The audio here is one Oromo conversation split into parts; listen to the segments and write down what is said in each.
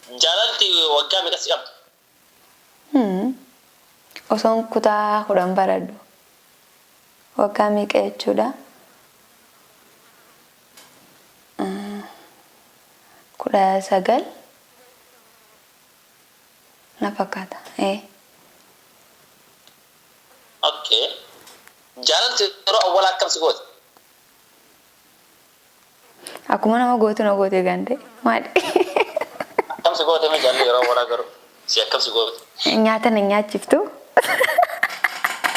Jaalalti waggaa meeqa si qabdu? Osoon kutaa 10 baradhu. Waggaa meeqa jechuudha? 19 na fakkaata. Okay. Jaalalti yeroo awwaalaa akkam si goote? Akkuma nama gootu na goote gande. Maali? Akkam si goote mee jaalalli yeroo awwaalaa garuu? Si akkam si goote? Nyaata na nyaachiftu.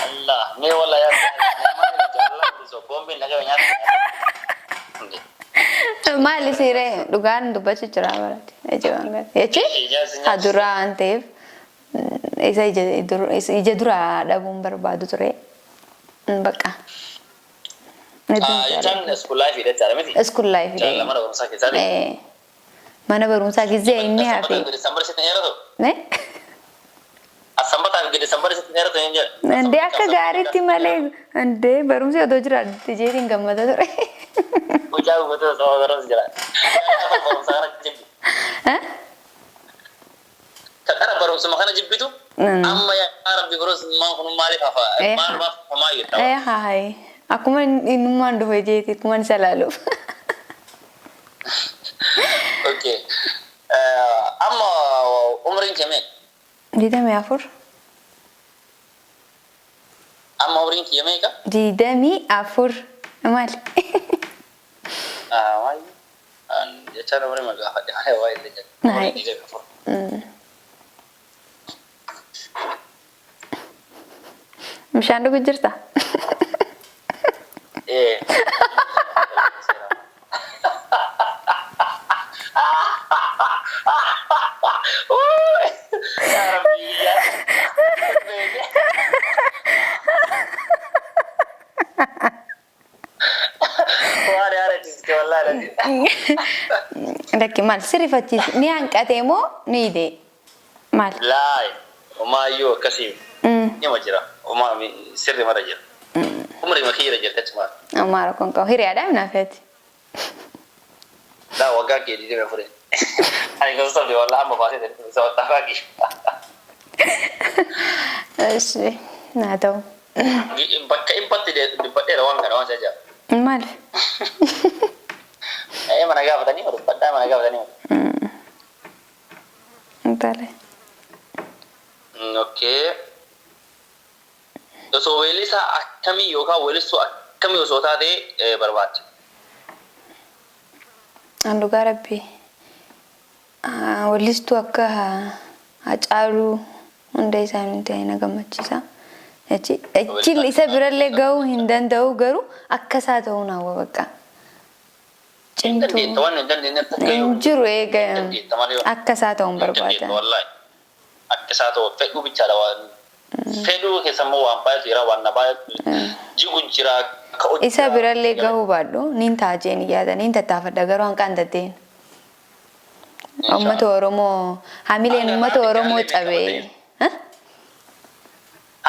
Allah, mee wala yaa jaalalli so bombi nagaa nyaata. Maali siree dhugaan dubbachuu jira barate. Ejaan jechi hadura anteef ija dura dhabuun barbaadu ture. Bakka. Ijaan school life ida jala miti. School life ida. Jala mana barumsaa keessatti. Mana barumsaa gisee inni hafi. Desember sitti dheeratu. Ne? Asambata Desember sitti dheeratu hin jedhu. Ande akka gaariitti malee ande barumsi odoo jira jeetiin gammada ture. Bocaa gootota sababa barumsa jira. Barumsa kana jibbi. Kakara barumsa kana jibbitu. Amma yaa Rabbi barumsa maan kun maaliif hafa? Maal maaf homaa yetta? Hai. Akkuma innummaan dhufe jeeti kuman salaaluuf. Okay. Amma umriin kee meeqa? 24. Amma umriin kee meeqa? 24. Maali? Waay. Jecha umrii maqaa fadhi waay illee jedha. Hai. 24. Bishaan dhuguu jirta? Lakki maal sirrifachiisi ni hanqate moo ni ide maal? Laay umaayyoo akkasii nima jira umaa sirri mara jira umri makiira jirta cuma Amara kon kau hiriyaadha naafeeti. Daa waggaa kee didee fure ani kan sabbi wallahi amma baasee isa wattafaa ki Eshi naa ta'u bakka ibbatti dubbadheera waan kana waan sajaa maal? mana gaafatanii dubbadhaa mana gaafatanii Intale. Okay. So welisa akkamii yookaan welisu akkamii osoo taatee barbaadde? Andugaa Rabbi. Welistuu akka Hacaaluu hunda isaanii ta'e na gammachiisa. Achi isa birallee gahuu hin danda'u garuu akka isaa ta'uu na hawwa bakka. Jiru eega akka isaa ta'uun barbaada. Akka isaa ta'u fedhuu bichaadha waan fedhuu keessammoo waan baay'atu jira waan na baay'atu jigu jira. Isa birallee gahuu baadhu nin taajeen yaada nin tattaafadha garuu hanqaan tatteen. Uummata Oromoo hamileen uummata Oromoo cabee.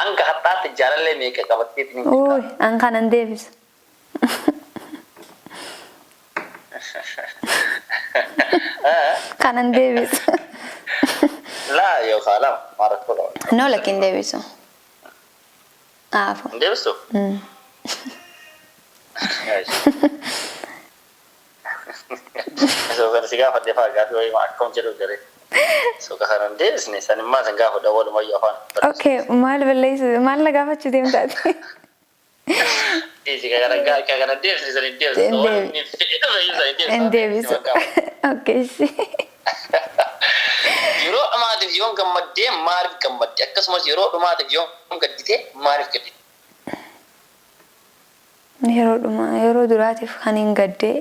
Hanga hattaatti jaalallee meeqa qabatteetti ni Uy, hanqanan deebisa. Kanan deebisa. Laa yookaan lama maarattoo qaba. No lakin deebisu. Aafu. Deebistu? So kan si gaafa defaa gaafi wayii akkam jedhu garee. So kanan deebisne sanimmaa san gaafa dawwalu mayyu afaan. Okay, maal balleessu maal na gaafachuu deemtaati? Isi kagana deebisne sanin deebisu. En deebisu. Okay, si. Yeroo dhumaatiif yoon gammaddee maaliif gammadde akkasumas yeroo dhumaatiif yoon gaddite maaliif gaddite? Yeroo duraatiif kan hin gaddee.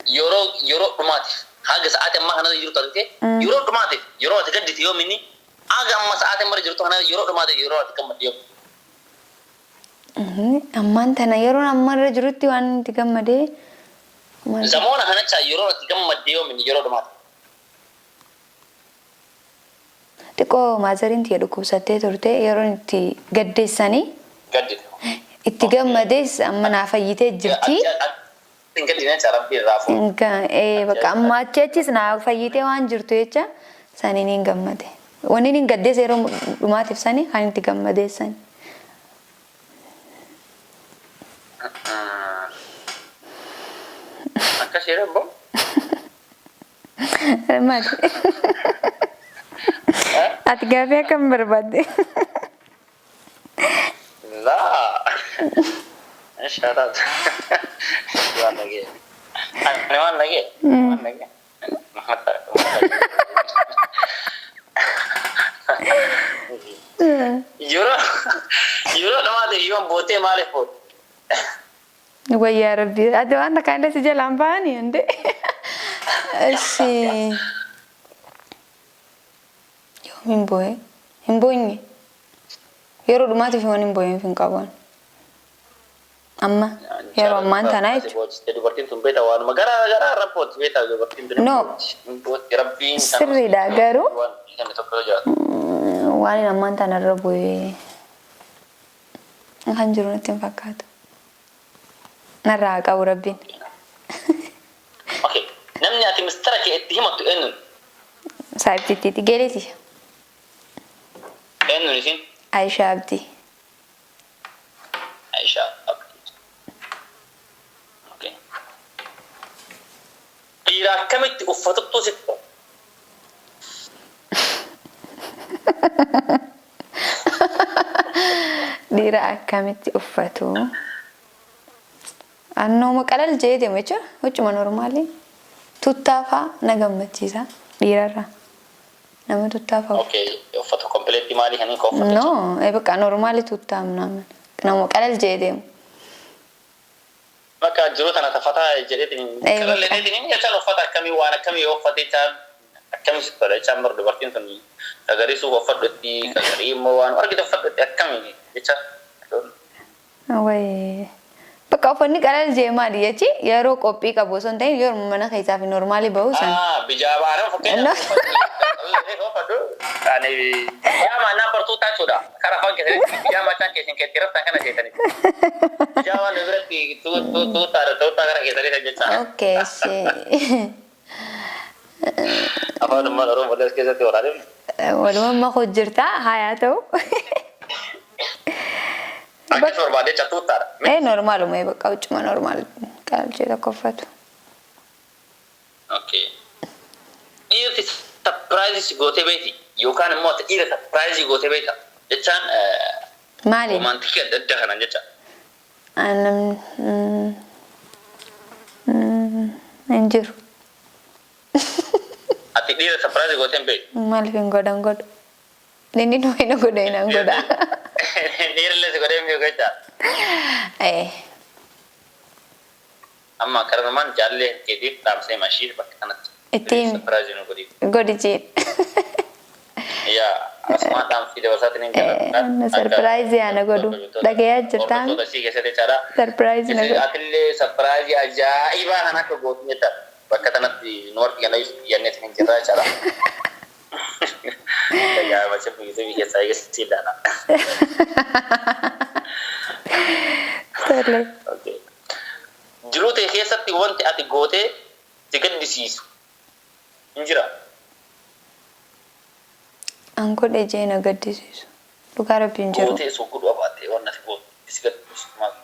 Yeroo dhumaatiif haga sa'aatii ammaa kana jiru taatee yeroo dhumaatiif yeroo ati gaddite yoo minni haga amma sa'aatii amma jirtu kana yeroo dhumaatiif yeroo ati gammadde yoo. Ammaan tana yeroo amma irra jirutti waan itti gammadee. Zamoona kanachaa yeroo ati gammadde yoo minni yeroo dhumaatiif. Xiqqoo maazariin tiya dhukkubsattee turte yeroo itti gaddeessanii. Gaddite. Itti gammadees amma naa fayyitee jirti. tinggal di mana Rabbi rafu. Bakka amma achis naa fayyitee waan jirtu jecha saniin hin gammade. Wanni hin gaddees yeroo dhumaatiif sanii kan itti gammadeessan. Akkas yeroo boo? Maali? Ati gaafii akkam barbaadde? Laa. Syarat. Tuan lagi. Tuan lagi. Tuan lagi. Mata. Euro nama ada yang bote malih pun. Wayya Rabbi, ada anak anda sejak lampan ni ande. Si. Yo himboy ni. Euro rumah tu cuma himboy fin kawan. Amma, euro amman tanah itu. Jadi berarti tu beta wan magara rapot beta berarti tu. No. Rabbin. Sirri dah garu. Wani amman tanah raboy. Kan juru nanti fakat. Narra kau Rabbin. Okay. Namni ati mistara ke ittihima tu enu. Saib titi geliti. Enu ni sin. Aisyah Abdi. Aisyah Abdi. Okay. Ira kamit uffatat tu situ. Dira akkamitti uffatu annoo qalal jeede mecha wachuma normali tuttaafa na gammachiisa dhiirarra nama tuttaafa okay uffatu kompleetti maali hanin ko uffatu no bakka normali tuttaamna nama qalal jeede maka jiru tana tafata jedeetin qalal leedeetin ya kan uffata kami waan kami uffati tan kami sitole chamber do bartin tan agari su uffatu ti kagari mo waan war kita uffatu kami jecha awai bakka uffanni qalal jeemaa dhiyachi yeroo qophii qabu osoo hin ta'in yeroo mana keessaa fi normaalii bahu san bijaabaan fakkeenya ani yaa mana bartuu taachuudha karaa faan keessatti yaa machaan keessin keetti raftan kana jeetanii bijaabaan biratti tu taara keessatti jecha okay si afaan mana oromoo wal keessatti waraabee waluma hojjirta hayaa ta'u Akkas barbaade catuuttaadha. Normaaluma bakka uccuma normaal qalbii tokko uffatu. Okay. Dhiirti surprise gootee beekti yookaan immoo dhiira surprise gootee beekta jechaan maali? Romantik adda addaa kanan jecha. Hin jiru. Ati dhiira surprise gootee hin beektu? Maaliif hin godhan godhu? Inni nu hin godhe hin godha. Dhiira illee si godhee hin beeku jecha. Amma karaa namaan jaallee keetiif dhaamsee mashiir bakka kanatti. Ittiin surprise nu godhi. Godhi jiin. Yaa asuma dhaamsii dabarsaatiin hin jedhamu. Surprise yaana godhu. Dhagayaa jirtaan. Hordoftoota sii keessatti jechaadha. Surprise na godhu. Atillee surprise ajaa'ibaa kan akka gootu jecha bakka kanatti nu argina yannee hin jirra jechaadha. Ya macam begitu bikin saya kesilana. Terle. Okay. Jiru teh keessatti wanti ati goote si gaddisiisu. Injira. Angko deje na gaddisiisu. Dhugaa Rabbiin jiru. Goote so kudu abaate wanna si goote si gaddisiisu maal.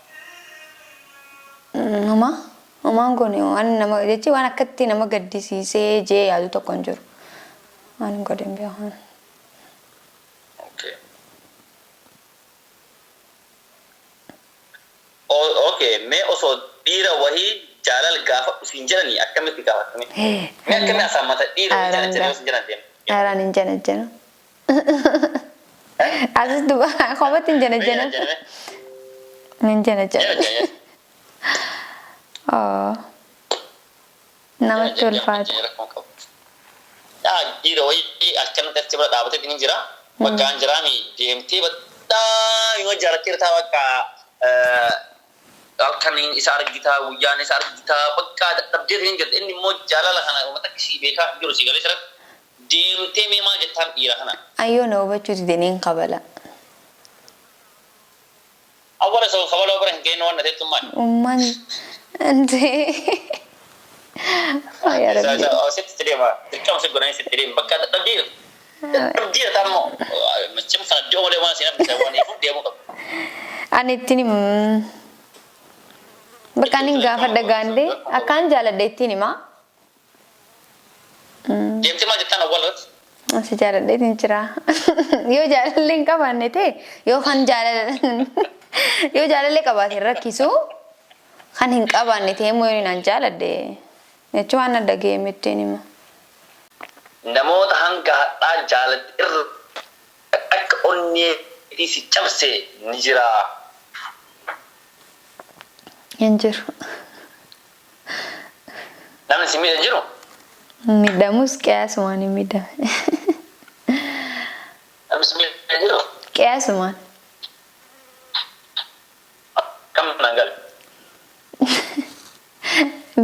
Homaan kun waan nama jechi waan akkatti nama gaddisiisee jee yaadu tokko hin jiru. Waan godhan beekan. Okay, me osoo dhiira wahii jaalal gaafa usin jedhanii akkamitti gaafatame? Me akkamii asaamata dhiira wahii jaalal jedhanii usin jedhan deema? Aaraan hin janajjana. Asis duba kophaatti hin janajjana. Hin janajjana. Namatti ulfaata. Dhiira wahii akkanatti achi bira dhaabatee hin jira. Bakkaan jiraami deemtee baddaa yoo jaalattee irraa bakka alkanin isa argita guyyaan isa argita bakka dadhabdee hin jirti inni immoo jaalala kana uummata kishii beekaa jiru si galee jira deemtee mee maal jettaan dhiira kana ayyoo na hubachuuti deniin qabala awwala soo qabala bira hin geenye waan ta'eetu maali انتي يا ربي ست تريما كم سيقولين ست تريم بكا تبديل تبديل تامو مچم فاجو ولا ما سينا بتسواني فوق ديمو ani ittini bakka ani gaafa dhagaande akkaan jaaladha ittini ma deemte ma jettan awwalat si jaaladha ittin jira yoo jaalallee hin qabaanne ta'e yoo kan jaalallee qabaate rakkisu kan hin qabaanne ta'e immoo yoo hin jaaladhe jechuun waan adda geeme ittiin hima. Namoota hanga hadhaa jaaladhe irra akka onnee si cabse ni jira. Hin jiru. Namni si miidha jiru? Miidhamus qiyaasumaan hin miidhame. Namni si miidha jiru? Qiyaasumaan. Kam nangal?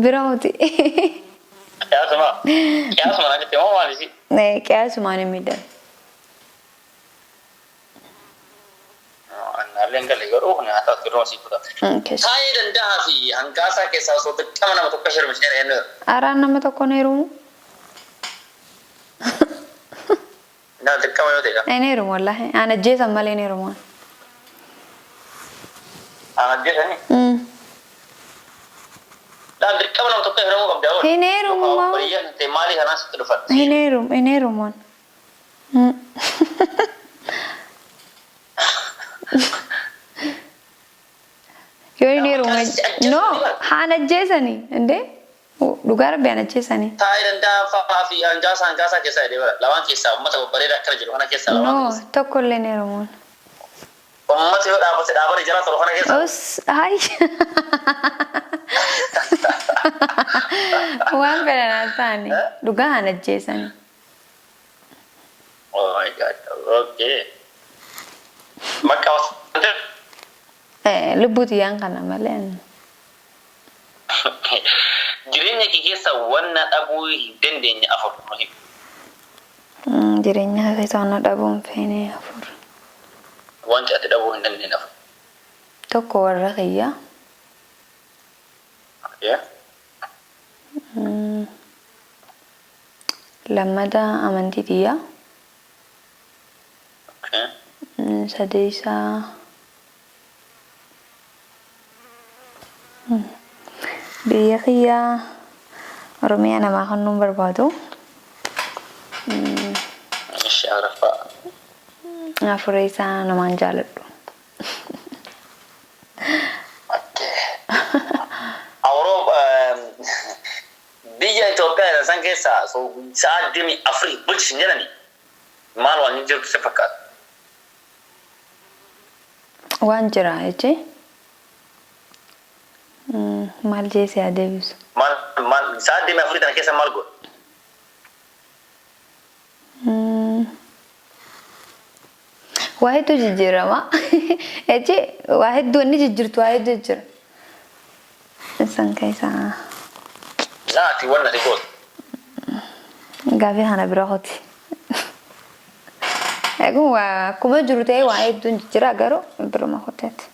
Biramuti. Qiyaasumaan ani tema maalisi? Qiyaasumaan hin miidhame. Annaalleen galee garuu ni haa taatu yeroo asii fudhate. Taa'ee danda'a fi hangaasaa keessaa osoo xiqqama nama tokko shirmishee eenyu? Araan nama tokko ni heerumu. Naa xiqqama yoo ta'edha. Ni heerumu wallaahi. Aan ajjeesan malee ni heerumu. Aan ajjeesanii? Daan xiqqama nama tokko heerumuu qabdi awwaal. Hin heerumu maa? Baay'een ta'e maalii kanaa sitti dhufan? Hin heerumu. Yoo hin heerumu no haan ajjeesanii inde dhugaa rabbi haan ajjeesanii. Taa'ee danda'a fa'aa fi hangaasaa keessaa jedhee bara lamaan keessaa uummata babbareedaa akkana jiru kana keessaa lamaan keessaa. No tokko illee hin heerumu. Uummata yoo dhaabate jira tolu kana keessaa. Us hayi. Waan fedhan taane dhugaa haan ajjeesanii. Oh my god. Okay. Maka lubbuuti yaan kana malee. Jireenya kee keessa wanna dhabuu hin dandeenye afur muhim. Jireenya keessa wanna dhabuu hin feene afur. Wanti ati dhabuu hin dandeenye afur. Tokko warra kiyyaa. Lammata amantii tiyyaa. Sadeessaa biyya kiyyaa Oromiyaa namaa kan nuun barbaadu. Afurii isaa namaan jaaladhu. Biyya Itoophiyaa san keessaa sa'a 24 bulchin jedhani maal waan hin jirtu si fakkaata? Waan jira jechuun maal jeesee adeemsisu. Maal sa'a 24 kana keessa maal godhu? Waa hedduu jijjiirama. Jechuun waa hedduu inni jijjiirtu waa hedduu jira. Isaan keessaa. Naati wanna si gootu. Gaafii kana bira hooti. Egun waa akkuma jiru ta'e waa hedduun jijjiira garuu biruma hooteeti.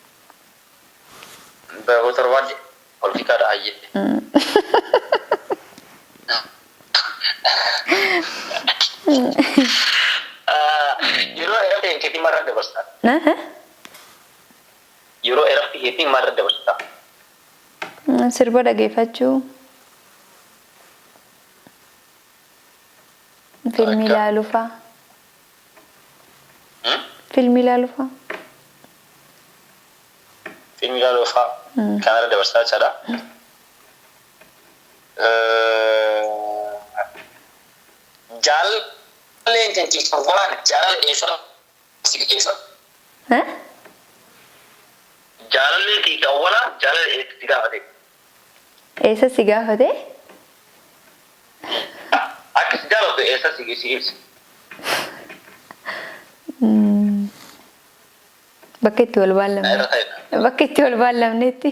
Beeku torbaadde ol fiikaadha ayyee. Yeroo erafti keetii marra dabarsaa. Yeroo erafti keetii marra dabarsaa. Sirba dhageeffachuu. Filmi ilaaluu fa'a. Filmi ilaaluu fa'a. Filmi ilaaluu fa'a. Kanarra dabarsaa jechaadha. Jaalalleen kan keessan waan jaalala eessa si geessa? Jaalalleen kan wala jaalala eessa si gaafate? Eessa si gaafate? Akkas jaalatu eessa si ibsa? Bakka itti wal baallamne. Bakka itti wal baallamnetti.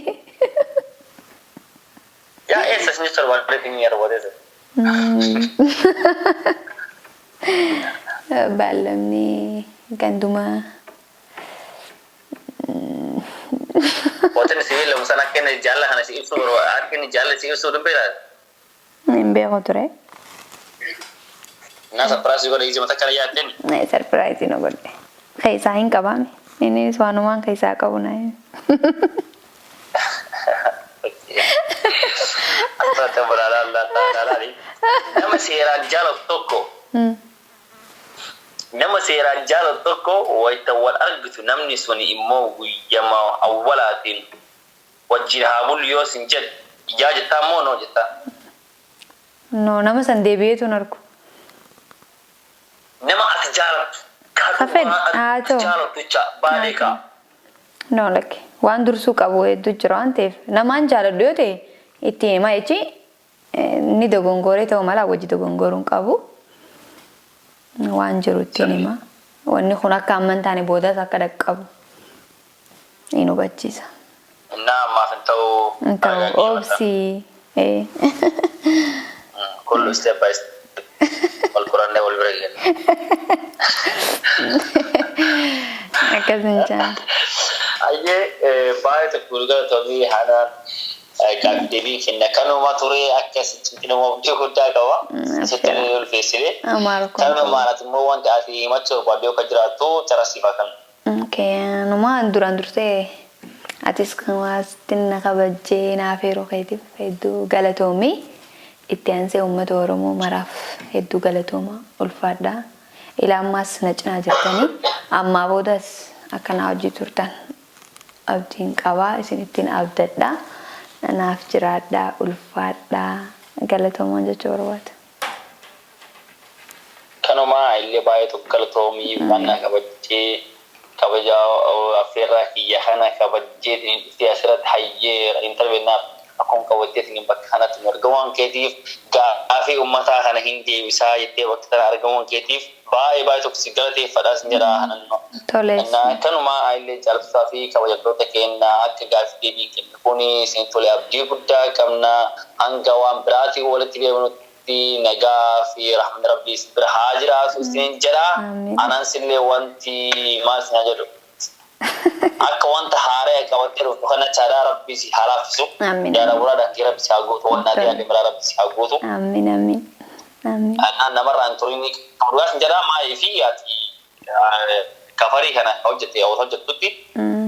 Yaa eessa sinni torbaaddeetti ni yeroo baallamni ganduma. Hotel civil beela musana kenna jalla hana si ibsu arkin jalla si ibsu beela Nimbe koture. na surprise go izi mata kala yaten Na surprise no godhe. Kaisa hin qabame. Ini swanuman kaisa qabu na. Atata barala Allah ta'ala ni nama seeraan jala tokko nama seeraan jala tokko wayta wal argitu namni suni immoo guyyama awwalaatiin wajjin haabul yoo sinjed ijaa jettaa moo noo jettaa No nama san deebi'eetu narku. nama ati jaalatu Kafed aato. jaalatu jecha baadee kaa No lakke waan dursuu qabu hedduu jira waan ta'eef namaan jaaladhu yoo ta'e itti himaa jechi ni dogongoree ta'u mala wajji dogongoruu qabu waan jiru itti himaa wanni kun akka amman taane boodas akka dhaqqabu hin hubachiisa. naa maaf hin ta'u Obsi kullu step by step wal qurannee wal bira geenye akkasin jaa. Aye baay'ee tokko gurgurtaa tobii haadhaan gaafdeebii kenna kanuma ture akka sitti nama abdii guddaa qaba sitti ni ulfeessine kanuma maalaati immoo wanta ati himachuu barbaadde akka jiraattu carrasiifaa kan. Numa duraan dursee atis kan waastin na kabajjee naaf yeroo keetiif hedduu galatoomii itti aansee uummata Oromoo maraaf hedduu galatooma ulfaadhaa ilaa ammaas na cinaa jirtanii ammaa boodas akkana hojii turtan abdiin qabaa isin ittiin abdadhaa naaf jiraadhaa ulfaadhaa galatoomaa jechuu barbaada. Kanuma illee baay'ee tokko galatoomii waan kabajjee kabajaa affeerraa kiyya kana kabajjee itti asirratti hayyee intarveennaaf akkuma kabajjeetiin bakka kanatti argamuun keetiif gaafii uummataa kana hin deebisaa jettee bakka kana argamuun keetiif baay'ee tokko si galateeffadhaas ni jedhaa hanannoo. Kanuma illee jaalatamaa fi kabajamtoota keenya akka gaafii deebii kenna kuni isin tolee abdii guddaa qabna hanga waan biraatii walitti deebinutti nagaa fi rahmanni rabbii bira haa jiraatu isin jedhaa anaan sillee wanti maal isin jedhu. Akka wanta haaree qabattee dhuftu kana caadaa rabbii si haa laaffisu. Yaada buraadhaan kee rabbi si haa gootu waan naadii yaadee biraa rabbi si haa gootu. Amiin amiin. Anaan namarraan turinni dhugaas hin jedhaa maayii fi ati kafarii kana hojjette hojjettutti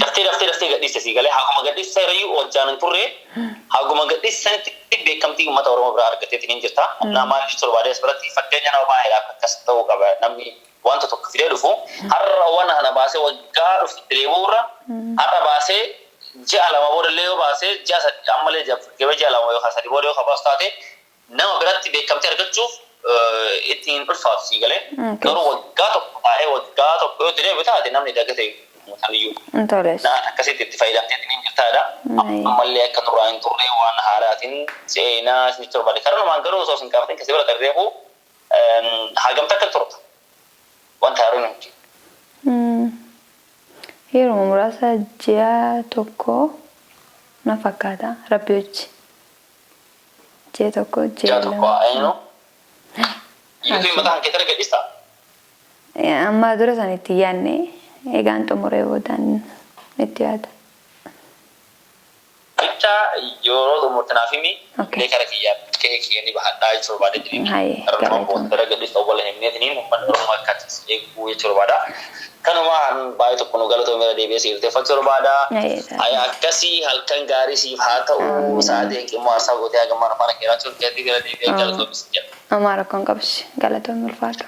daftee gadhiiste si galee haguma gadhiiste rayyuu wajjaan hin turre haguma gadhiisanitti beekamtii uummata Oromoo biraa argateetiin hin jirta. Namaan jechuun baadiyyaa asirratti fakkeenya nama baay'eedhaaf akkas ta'uu qaba namni wanta tokko fidee dhufu har'a waan kana baasee waggaa dhufti deemuurra har'a baasee ji'a lama boodallee yoo baasee ji'a sadii ammallee ji'a lama yookaan sadii booda yoo kabaasu taate nama biratti beekamtii argachuuf ittiin ulfaatu si galee garuu waggaa tokko taa'ee waggaa tokko yoo deebi'u taate namni dagate muutaniyyuu akkasitti itti fayyadamtee ittiin jirtaadha ammallee akka turraa hin turre waan haaraatiin seenaa isinitti barbaade karaa garuu osoo isin qabateen keessi bira darbeeku hagamta akka turta. Wanta haruun nuti. Yeroo muraasa ji'a tokko na fakkaata rabbi wajji. Ji'a tokko ji'a lama. Ji'a tokko eenyu? Yuutii mataan kee targa dhista? Amma dura san itti yaadne egaan xumuree boodaan itti yaada. Bicha yeroo xumurtanaaf himi leekara kiyyaa kee ni bahadhaa jechuu barbaade jedhanii karnuma booddara gadhiista wal himneetiniin uummanni Oromoo akkaatas eeguu jechuu barbaada. Kanumaan baay'ee tokko nu galatoomee deebi'ee siirteeffachuu barbaada. Akkasii halkan gaarii siif haa ta'u sa'aatiin qimmoo aarsaa gootee hagammaan afaan keeraachuun keetii gara deebi'ee galatoomis jedha. Amaara kan qabsi galatoomii ulfaatu.